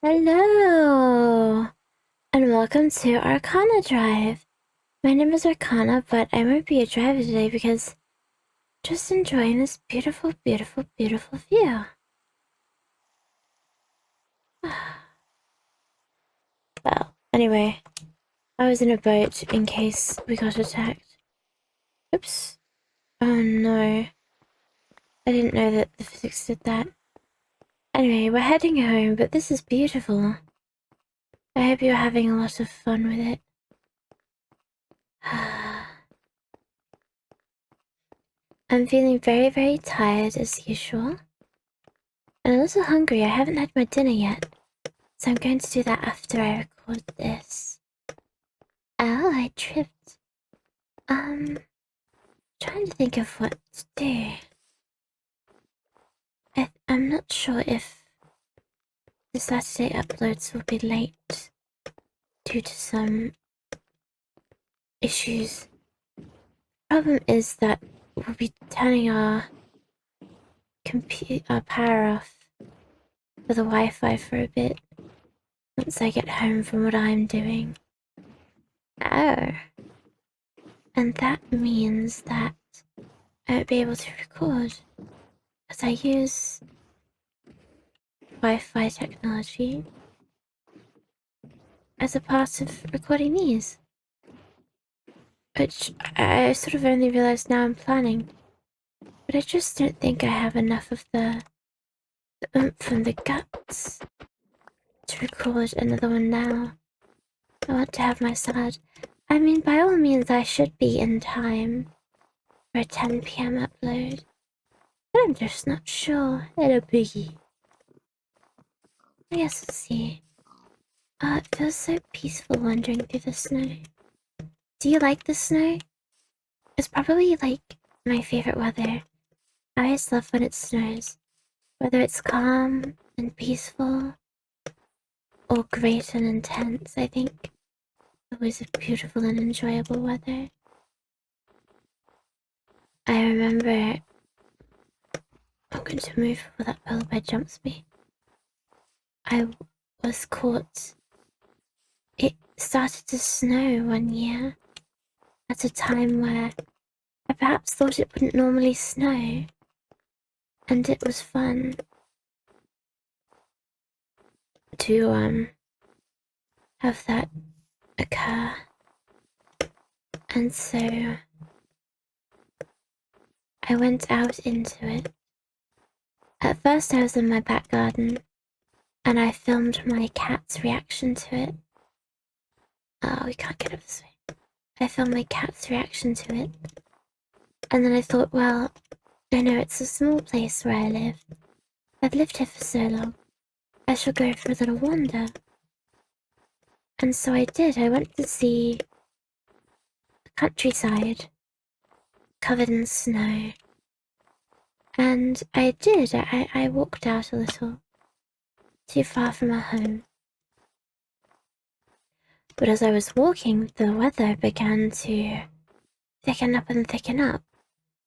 Hello, and welcome to Arcana Drive. My name is Arcana, but I won't be a driver today because I'm just enjoying this beautiful, beautiful, beautiful view. Well, anyway, I was in a boat in case we got attacked. Oops. Oh no. I didn't know that the physics did that. Anyway, we're heading home, but this is beautiful. I hope you're having a lot of fun with it. I'm feeling very, very tired as usual. And a little hungry. I haven't had my dinner yet. So I'm going to do that after I record this. Oh, I tripped. Trying to think of what to do. I'm not sure if the Saturday uploads will be late due to some issues. Problem is that we'll be turning our power off for the Wi-Fi for a bit once I get home from what I'm doing. Oh. And that means that I won't be able to record because I use Wi-Fi technology as a part of recording these. Which I sort of only realised now I'm planning. But I just don't think I have enough of the oomph and the guts to record another one now. I want to have my salad. I mean, by all means, I should be in time for a 10 PM upload. But I'm just not sure. Little boogie. I guess we'll see. It feels so peaceful wandering through the snow. Do you like the snow? It's probably like my favorite weather. I always love when it snows. Whether it's calm and peaceful or great and intense, I think it's always a beautiful and enjoyable weather. I remember... I'm going to move before that lullaby jumps me. I was caught. It started to snow one year at a time where I perhaps thought it wouldn't normally snow, and it was fun to have that occur. And so I went out into it. At first I was in my back garden and I filmed my cat's reaction to it. Oh, we can't get up this way. I filmed my cat's reaction to it. And then I thought, well, I know it's a small place where I live. I've lived here for so long. I shall go for a little wander. And so I did. I went to see the countryside covered in snow. And I did. I walked out a little, too far from our home. But as I was walking, the weather began to thicken up and thicken up.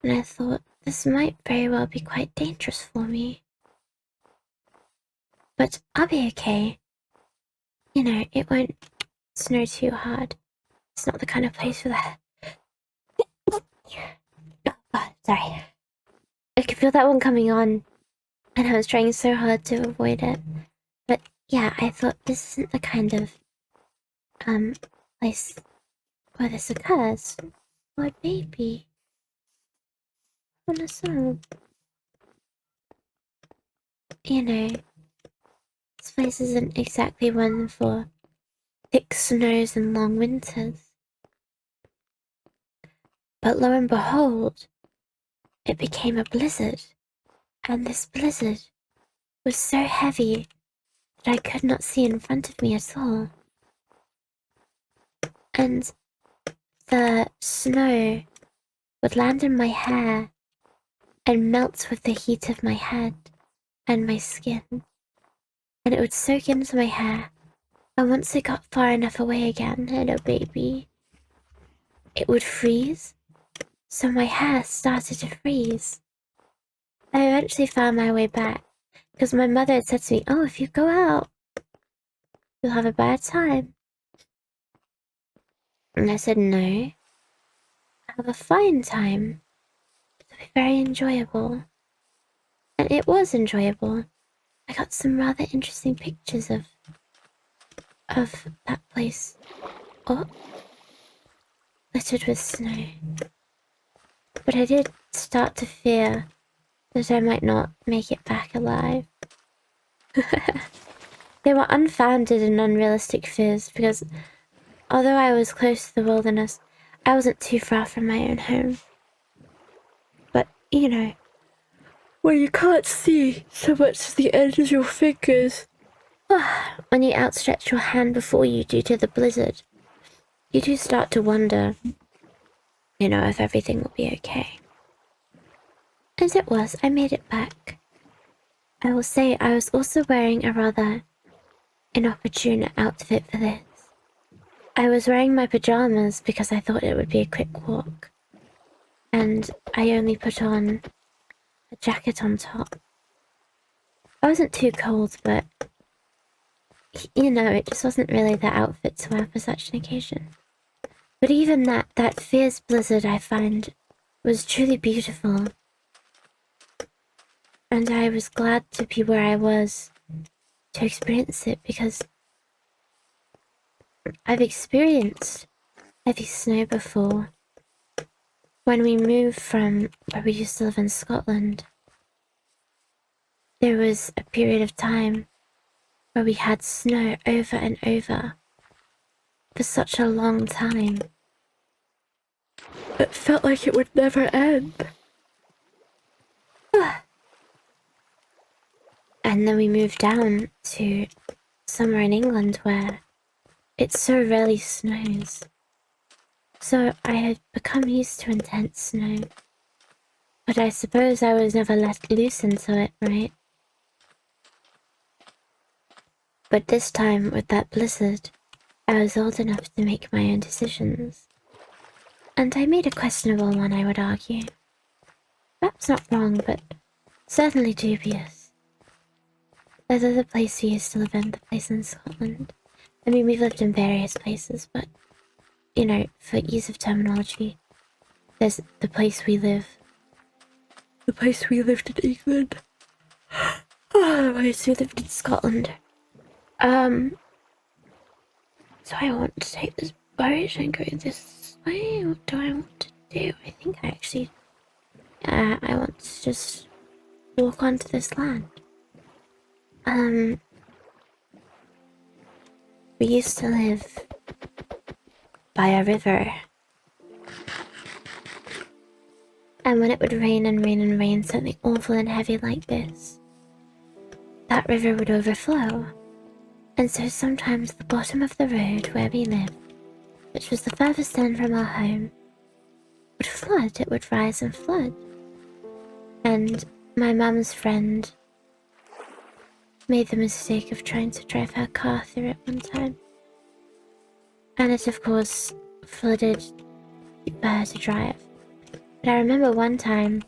And I thought, this might very well be quite dangerous for me. But I'll be okay. You know, it won't snow too hard. It's not the kind of place for that. Oh, sorry. I could feel that one coming on, and I was trying so hard to avoid it. But yeah, I thought this isn't the kind of place where this occurs. Oh, baby. On a song. You know, this place isn't exactly one for thick snows and long winters. But lo and behold, it became a blizzard. And this blizzard was so heavy that I could not see in front of me at all. And the snow would land in my hair and melt with the heat of my head and my skin. And it would soak into my hair. And once it got far enough away again, hello baby, it would freeze. So my hair started to freeze. I eventually found my way back because my mother had said to me, oh, if you go out You'll have a bad time. And I said, no. I'll have a fine time. It'll be very enjoyable. And it was enjoyable. I got some rather interesting pictures of that place. Oh, littered with snow. But I did start to fear that I might not make it back alive. They were unfounded and unrealistic fears because although I was close to the wilderness, I wasn't too far from my own home. But, you know, when you can't see so much as the end of your fingers, when you outstretch your hand before you due to the blizzard, you do start to wonder, you know, if everything will be okay. As it was, I made it back. I will say I was also wearing a rather inopportune outfit for this. I was wearing my pajamas because I thought it would be a quick walk. And I only put on a jacket on top. I wasn't too cold, but, you know, it just wasn't really the outfit to wear for such an occasion. But even that fierce blizzard I find was truly beautiful. And I was glad to be where I was to experience it because I've experienced heavy snow before. When we moved from where we used to live in Scotland, there was a period of time where we had snow over and over for such a long time. It felt like it would never end. And then we moved down to somewhere in England where it so rarely snows. So I had become used to intense snow. But I suppose I was never let loose into it, right? But this time, with that blizzard, I was old enough to make my own decisions. And I made a questionable one, I would argue. Perhaps not wrong, but certainly dubious. Whether the place we used to live in, the place in Scotland, I mean, we've lived in various places, but, you know, for ease of terminology, there's the place we live. The place we lived in England. The place we lived in Scotland. So I want to take this boat and go this way. What do I want to do? I think I actually... I want to just walk onto this land. We used to live by a river. And when it would rain and rain and rain, something awful and heavy like this, that river would overflow. And so sometimes the bottom of the road where we lived, which was the furthest end from our home, would flood. It would rise and flood. And my mum's friend made the mistake of trying to drive her car through it one time. And it, of course, flooded for her to drive. But I remember one time,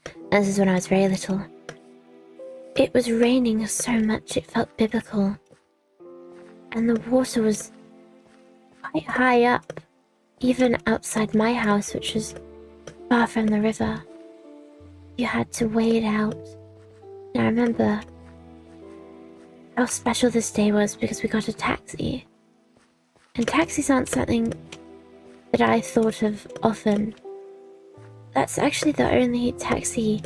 and this is when I was very little, it was raining so much it felt biblical. And the water was quite high up, even outside my house, which was far from the river. You had to wade out. And I remember how special this day was because we got a taxi. And taxis aren't something that I thought of often. That's actually the only taxi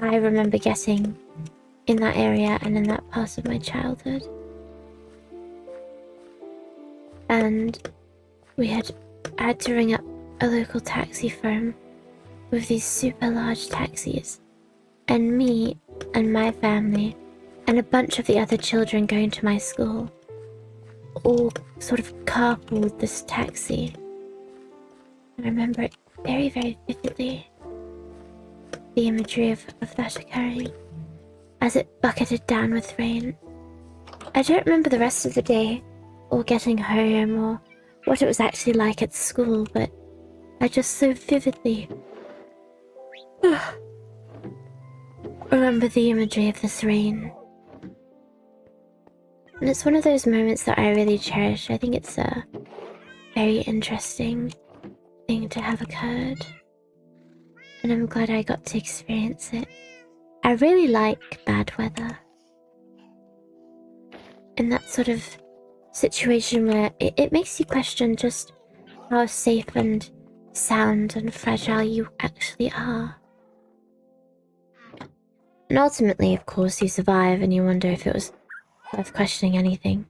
I remember getting in that area and in that part of my childhood. And we had to ring up a local taxi firm with these super large taxis. And me and my family and a bunch of the other children going to my school all sort of carpooled this taxi. I remember it very, very vividly. The imagery of that occurring as it bucketed down with rain. I don't remember the rest of the day or getting home or what it was actually like at school, but I just so vividly remember the imagery of this rain. And it's one of those moments that I really cherish. I think it's a very interesting thing to have occurred. And I'm glad I got to experience it. I really like bad weather. In that sort of situation where it makes you question just how safe and sound and fragile you actually are. And ultimately, of course, you survive and you wonder if it was worth questioning anything.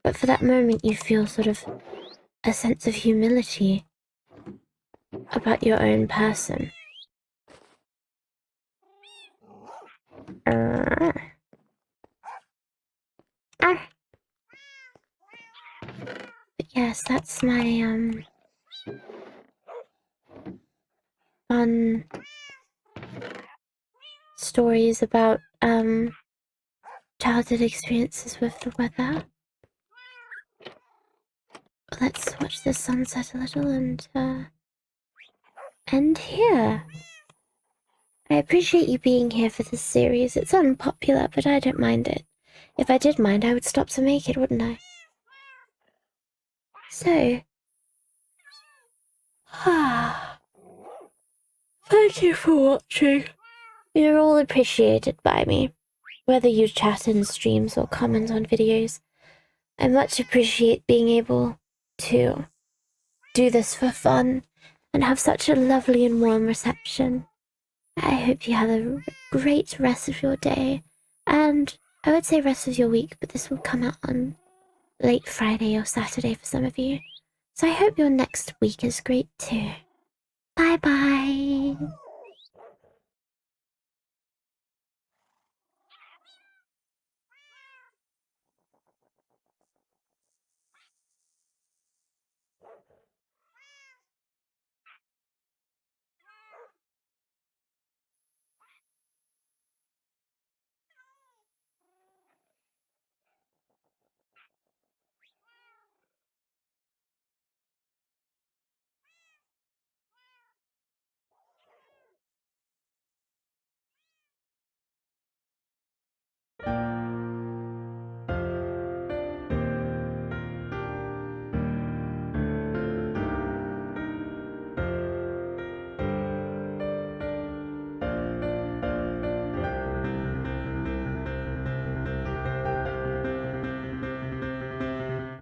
But for that moment, you feel sort of a sense of humility about your own person. But yes, that's my fun stories about childhood experiences with the weather. Let's watch the sunset a little and end here. I appreciate you being here for this series. It's unpopular, but I don't mind it. If I did mind, I would stop to make it, wouldn't I? So, thank you for watching. You're all appreciated by me, whether you chat in streams or comment on videos. I much appreciate being able to do this for fun and have such a lovely and warm reception. I hope you have a great rest of your day, and I would say rest of your week, but this will come out on late Friday or Saturday for some of you. So I hope your next week is great too. Bye bye.